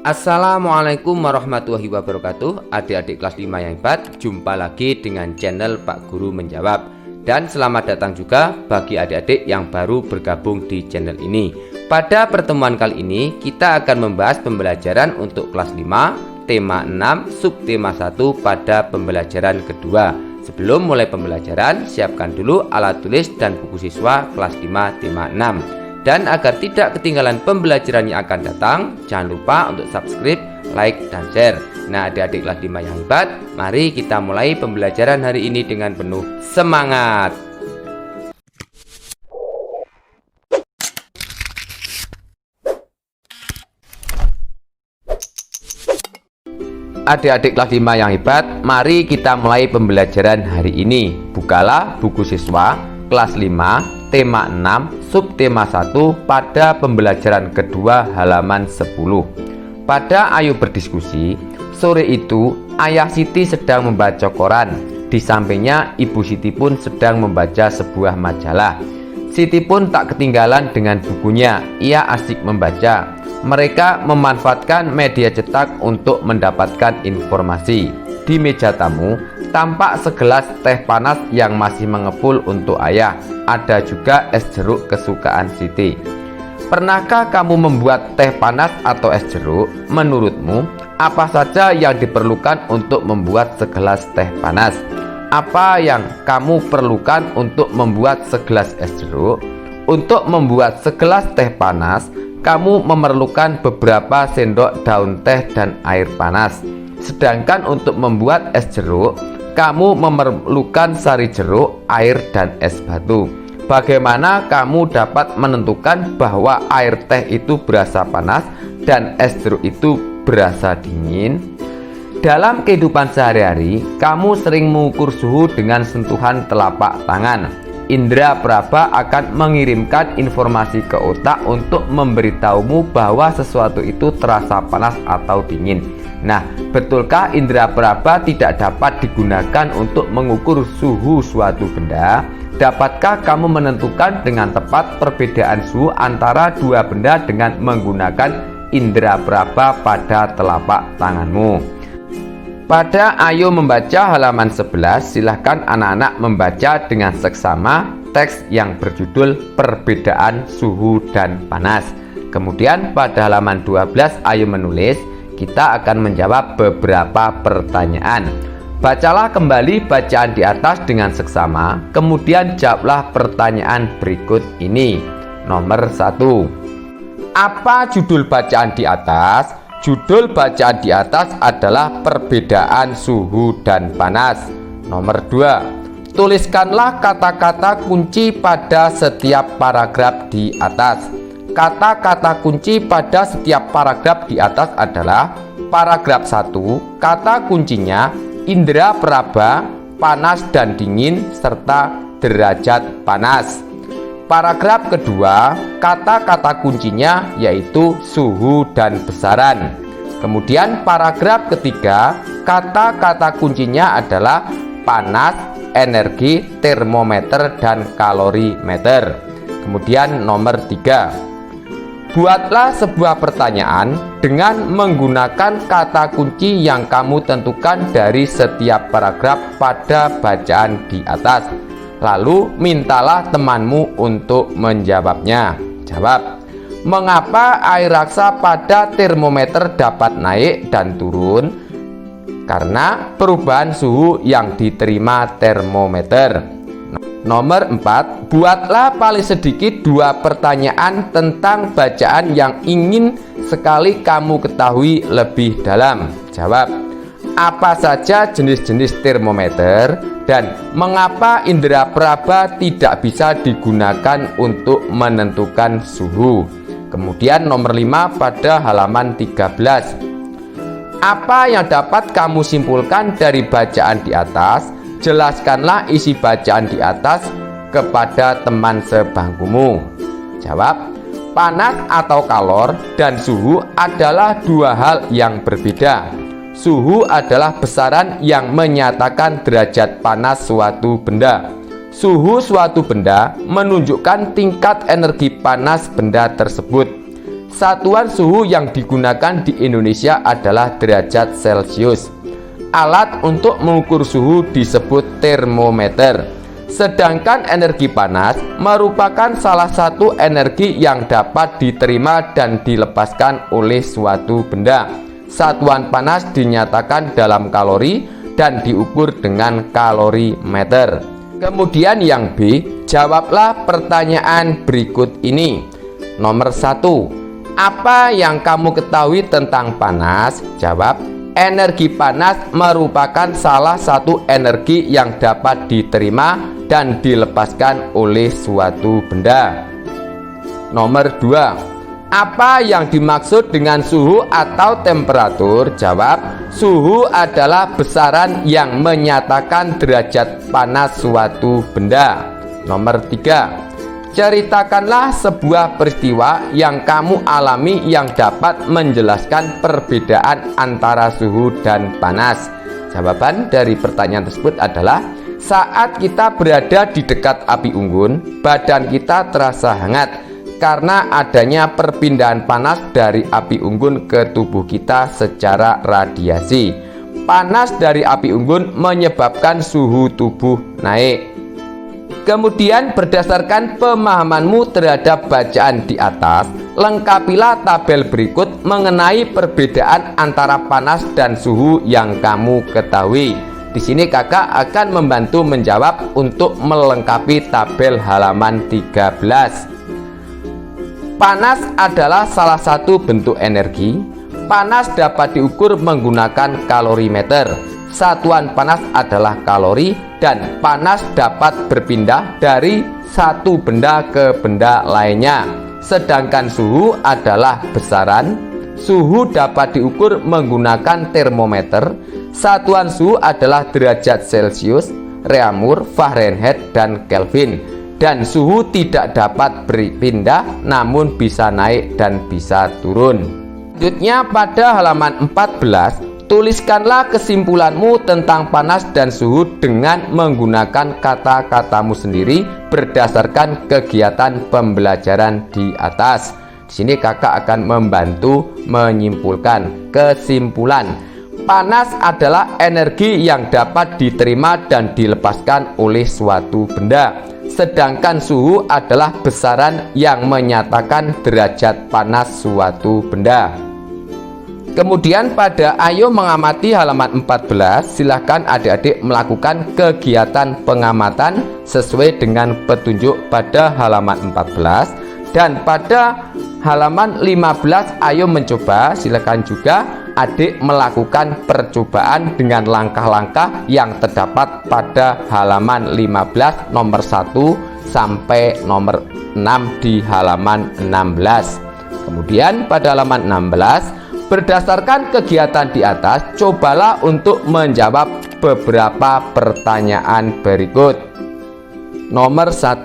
Assalamualaikum warahmatullahi wabarakatuh. Adik-adik kelas 5 yang hebat, jumpa lagi dengan channel Pak Guru Menjawab. Dan selamat datang juga bagi adik-adik yang baru bergabung di channel ini. Pada pertemuan kali ini kita akan membahas pembelajaran untuk kelas 5, tema 6, subtema 1 pada pembelajaran kedua. Sebelum mulai pembelajaran, siapkan dulu alat tulis dan buku siswa kelas 5 tema 6. Dan agar tidak ketinggalan pembelajaran yang akan datang, jangan lupa untuk subscribe, like, dan share. Nah, adik-adik kelas 5 yang hebat, mari kita mulai pembelajaran hari ini dengan penuh semangat. Adik-adik kelas 5 yang hebat, mari kita mulai pembelajaran hari ini. Bukalah buku siswa kelas 5 tema 6 subtema 1 pada pembelajaran kedua halaman 10. Pada Ayo Berdiskusi, sore itu Ayah Siti sedang membaca koran. Di sampingnya Ibu Siti pun sedang membaca sebuah majalah. Siti pun tak ketinggalan dengan bukunya. Ia asik membaca. Mereka memanfaatkan media cetak untuk mendapatkan informasi. Di meja tamu tampak segelas teh panas yang masih mengepul untuk ayah. Ada juga es jeruk kesukaan Siti. Pernahkah kamu membuat teh panas atau es jeruk? Menurutmu, apa saja yang diperlukan untuk membuat segelas teh panas? Apa yang kamu perlukan untuk membuat segelas es jeruk? Untuk membuat segelas teh panas, kamu memerlukan beberapa sendok daun teh dan air panas. Sedangkan untuk membuat es jeruk, kamu memerlukan sari jeruk, air, dan es batu. Bagaimana kamu dapat menentukan bahwa air teh itu berasa panas dan es jeruk itu berasa dingin? Dalam kehidupan sehari-hari, kamu sering mengukur suhu dengan sentuhan telapak tangan. Indra Praba akan mengirimkan informasi ke otak untuk memberitahumu bahwa sesuatu itu terasa panas atau dingin. Nah, betulkah indra Praba tidak dapat digunakan untuk mengukur suhu suatu benda? Dapatkah kamu menentukan dengan tepat perbedaan suhu antara dua benda dengan menggunakan indra Praba pada telapak tanganmu? Pada Ayo Membaca halaman 11, silahkan anak-anak membaca dengan seksama teks yang berjudul Perbedaan Suhu dan Panas. Kemudian pada halaman 12 Ayo Menulis, kita akan menjawab beberapa pertanyaan. Bacalah kembali bacaan di atas dengan seksama, kemudian jawablah pertanyaan berikut ini. Nomor 1. Apa judul bacaan di atas? Judul bacaan di atas adalah Perbedaan Suhu dan Panas. Nomor 2. Tuliskanlah kata-kata kunci pada setiap paragraf di atas. Kata-kata kunci pada setiap paragraf di atas adalah paragraf 1, kata kuncinya indra Praba, panas dan dingin, serta derajat panas. Paragraf kedua, kata-kata kuncinya yaitu suhu dan besaran. Kemudian paragraf ketiga, kata-kata kuncinya adalah panas, energi, termometer, dan kalorimeter. Kemudian nomor 3. Buatlah sebuah pertanyaan dengan menggunakan kata kunci yang kamu tentukan dari setiap paragraf pada bacaan di atas. Lalu mintalah temanmu untuk menjawabnya. Jawab. Mengapa air raksa pada termometer dapat naik dan turun? Karena perubahan suhu yang diterima termometer. Nomor 4. Buatlah paling sedikit 2 pertanyaan tentang bacaan yang ingin sekali kamu ketahui lebih dalam. Jawab. Apa saja jenis-jenis termometer dan mengapa indra Praba tidak bisa digunakan untuk menentukan suhu? Kemudian nomor 5 pada halaman 13. Apa yang dapat kamu simpulkan dari bacaan di atas? Jelaskanlah isi bacaan di atas kepada teman sebangkumu. Jawab. Panas atau kalor dan suhu adalah 2 hal yang berbeda. Suhu adalah besaran yang menyatakan derajat panas suatu benda. Suhu suatu benda menunjukkan tingkat energi panas benda tersebut. Satuan suhu yang digunakan di Indonesia adalah derajat Celcius. Alat untuk mengukur suhu disebut termometer. Sedangkan energi panas merupakan salah satu energi yang dapat diterima dan dilepaskan oleh suatu benda. Satuan panas dinyatakan dalam kalori dan diukur dengan kalorimeter. Kemudian yang B, jawablah pertanyaan berikut ini. Nomor 1. Apa yang kamu ketahui tentang panas? Jawab, energi panas merupakan salah satu energi yang dapat diterima dan dilepaskan oleh suatu benda. Nomor 2. Apa yang dimaksud dengan suhu atau temperatur? Jawab, suhu adalah besaran yang menyatakan derajat panas suatu benda. Nomor 3. Ceritakanlah sebuah peristiwa yang kamu alami yang dapat menjelaskan perbedaan antara suhu dan panas. Jawaban dari pertanyaan tersebut adalah saat kita berada di dekat api unggun, badan kita terasa hangat karena adanya perpindahan panas dari api unggun ke tubuh kita secara radiasi. Panas dari api unggun menyebabkan suhu tubuh naik. Kemudian berdasarkan pemahamanmu terhadap bacaan di atas, lengkapilah tabel berikut mengenai perbedaan antara panas dan suhu yang kamu ketahui. Di sini kakak akan membantu menjawab untuk melengkapi tabel halaman 13. Panas adalah salah satu bentuk energi. Panas dapat diukur menggunakan kalorimeter. Satuan panas adalah kalori dan panas dapat berpindah dari satu benda ke benda lainnya. Sedangkan suhu adalah besaran. Suhu dapat diukur menggunakan termometer. Satuan suhu adalah derajat Celcius, Reaumur, Fahrenheit, dan Kelvin. Dan suhu tidak dapat berpindah namun bisa naik dan bisa turun. Selanjutnya pada halaman 14, tuliskanlah kesimpulanmu tentang panas dan suhu dengan menggunakan kata-katamu sendiri berdasarkan kegiatan pembelajaran di atas. Di sini kakak akan membantu menyimpulkan kesimpulan. Panas adalah energi yang dapat diterima dan dilepaskan oleh suatu benda. Sedangkan suhu adalah besaran yang menyatakan derajat panas suatu benda. Kemudian pada ayo mengamati halaman 14, silahkan adik-adik melakukan kegiatan pengamatan sesuai dengan petunjuk pada halaman 14. Dan pada halaman 15 ayo mencoba, silahkan juga adik melakukan percobaan dengan langkah-langkah yang terdapat pada halaman 15 nomor 1 sampai nomor 6 di halaman 16. Kemudian pada halaman 16, berdasarkan kegiatan di atas, cobalah untuk menjawab beberapa pertanyaan berikut. Nomor 1.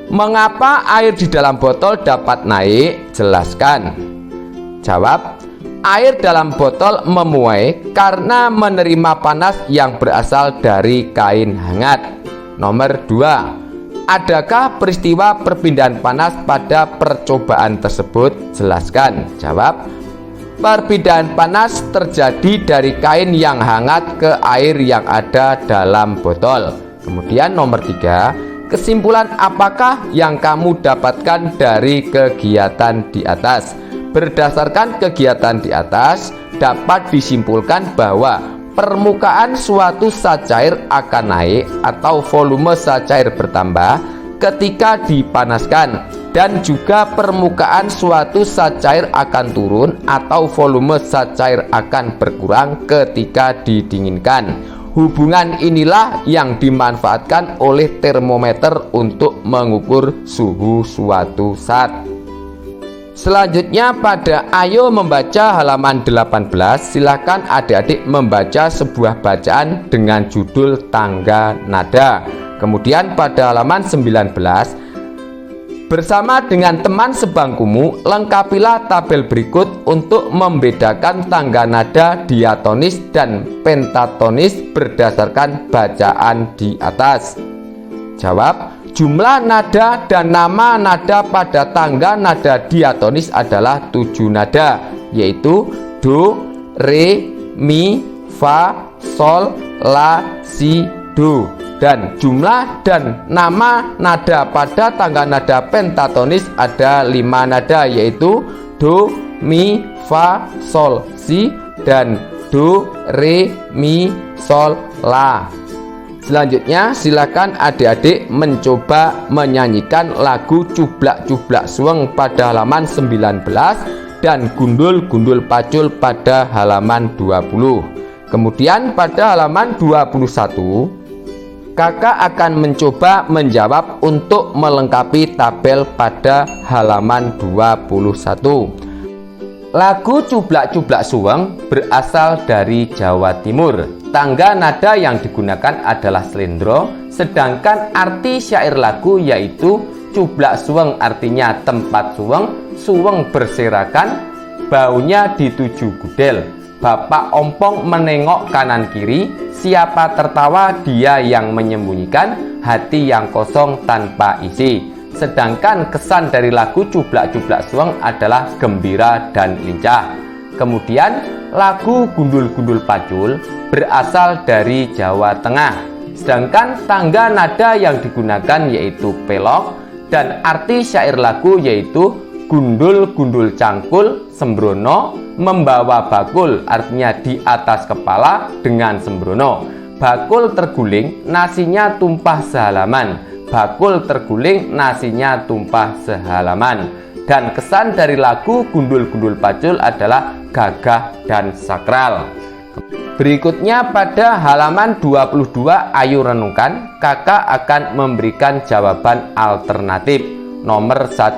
Mengapa air di dalam botol dapat naik? Jelaskan. Jawab. Air dalam botol memuai karena menerima panas yang berasal dari kain hangat. Nomor 2. Adakah peristiwa perpindahan panas pada percobaan tersebut? Jelaskan. Jawab. Perpindahan panas terjadi dari kain yang hangat ke air yang ada dalam botol. Kemudian nomor 3, kesimpulan apakah yang kamu dapatkan dari kegiatan di atas? Berdasarkan kegiatan di atas, dapat disimpulkan bahwa permukaan suatu zat cair akan naik atau volume zat cair bertambah ketika dipanaskan, dan juga permukaan suatu zat cair akan turun atau volume zat cair akan berkurang ketika didinginkan. Hubungan inilah yang dimanfaatkan oleh termometer untuk mengukur suhu suatu zat. Selanjutnya pada ayo membaca halaman 18, silakan adik-adik membaca sebuah bacaan dengan judul tangga nada. Kemudian pada halaman 19, bersama dengan teman sebangkumu, lengkapilah tabel berikut untuk membedakan tangga nada diatonis dan pentatonis berdasarkan bacaan di atas. Jawab. jumlah nada dan nama nada pada tangga nada diatonis adalah 7 nada, yaitu do, re, mi, fa, sol, la, si, do. Dan jumlah dan nama nada pada tangga nada pentatonis ada 5 nada, yaitu do, mi, fa, sol, si, dan do, re, mi, sol, la. Selanjutnya silakan adik-adik mencoba menyanyikan lagu Cublak-Cublak Suweng pada halaman 19 dan Gundul-Gundul Pacul pada halaman 20. Kemudian pada halaman 21 kakak akan mencoba menjawab untuk melengkapi tabel pada halaman 21. Lagu Cublak-Cublak Suweng berasal dari Jawa Timur. Tangga nada yang digunakan adalah slendro, sedangkan arti syair lagu yaitu cublak suweng artinya tempat suweng, suweng berserakan, baunya dituju gudel. Bapak ompong menengok kanan kiri, siapa tertawa dia yang menyembunyikan, hati yang kosong tanpa isi. Sedangkan kesan dari lagu Cublak-Cublak Suweng adalah gembira dan lincah. Kemudian lagu Gundul-Gundul Pacul berasal dari Jawa Tengah. Sedangkan tangga nada yang digunakan yaitu pelok, dan arti syair lagu yaitu gundul-gundul cangkul sembrono membawa bakul, artinya di atas kepala dengan sembrono. Bakul terguling nasinya tumpah sehalaman, bakul terguling nasinya tumpah sehalaman. Dan kesan dari lagu Gundul-Gundul Pacul adalah gagah dan sakral. Berikutnya pada halaman 22 ayo renungkan, kakak akan memberikan jawaban alternatif. Nomor 1.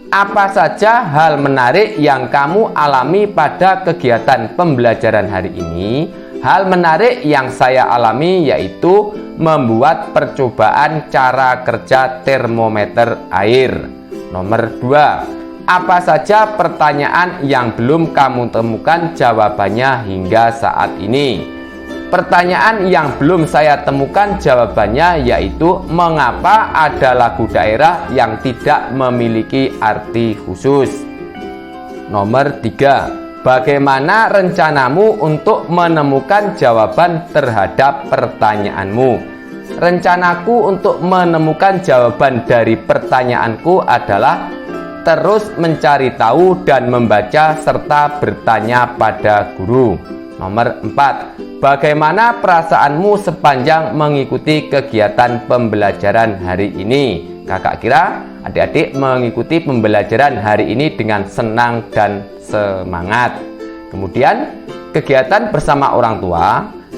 Apa saja hal menarik yang kamu alami pada kegiatan pembelajaran hari ini? Hal menarik yang saya alami yaitu membuat percobaan cara kerja termometer air. Nomor 2. Apa saja pertanyaan yang belum kamu temukan jawabannya hingga saat ini? Pertanyaan yang belum saya temukan jawabannya yaitu mengapa ada lagu daerah yang tidak memiliki arti khusus. Nomor 3. Bagaimana rencanamu untuk menemukan jawaban terhadap pertanyaanmu? Rencanaku untuk menemukan jawaban dari pertanyaanku adalah terus mencari tahu dan membaca serta bertanya pada guru. Nomor 4. Bagaimana perasaanmu sepanjang mengikuti kegiatan pembelajaran hari ini? Kakak kira adik-adik mengikuti pembelajaran hari ini dengan senang dan semangat. Kemudian kegiatan bersama orang tua.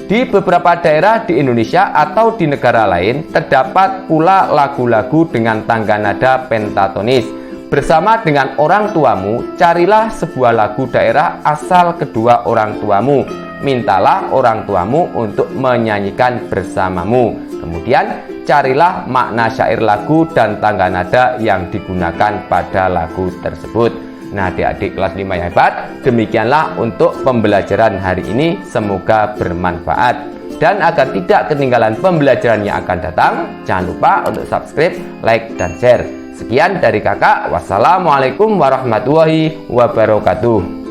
Di beberapa daerah di Indonesia atau di negara lain terdapat pula lagu-lagu dengan tangga nada pentatonis. Bersama dengan orang tuamu, carilah sebuah lagu daerah asal kedua orang tuamu. Mintalah orang tuamu untuk menyanyikan bersamamu. Kemudian carilah makna syair lagu dan tangga nada yang digunakan pada lagu tersebut. Nah, adik-adik kelas 5 yang hebat, demikianlah untuk pembelajaran hari ini. Semoga bermanfaat. Dan agar tidak ketinggalan pembelajaran yang akan datang, jangan lupa untuk subscribe, like, dan share. Sekian dari kakak. Wassalamualaikum warahmatullahi wabarakatuh.